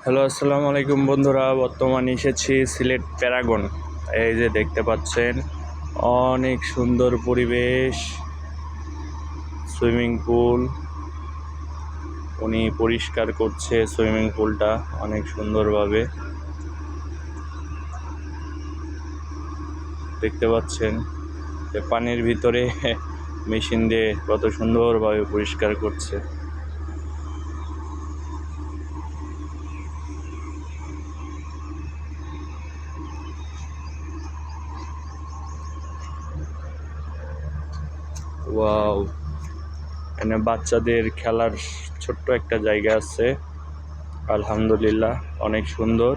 Hello, আসসালামু আলাইকুম বন্ধুরা। বর্তমানে এসেছি সিলেট প্যারাগন। এই যে দেখতে পাচ্ছেন, অনেক সুন্দর পরিবেশ, সুইমিং পুল। উনি পরিষ্কার করছে সুইমিং পুলটা অনেক সুন্দরভাবে। দেখতে পাচ্ছেন যে পানির ভিতরে মেশিন দিয়ে কত সুন্দরভাবে পরিষ্কার করছে। ওয়াও! এখানে বাচ্চাদের খেলার ছোট্ট একটা জায়গা আছে। আলহামদুলিল্লাহ, অনেক সুন্দর।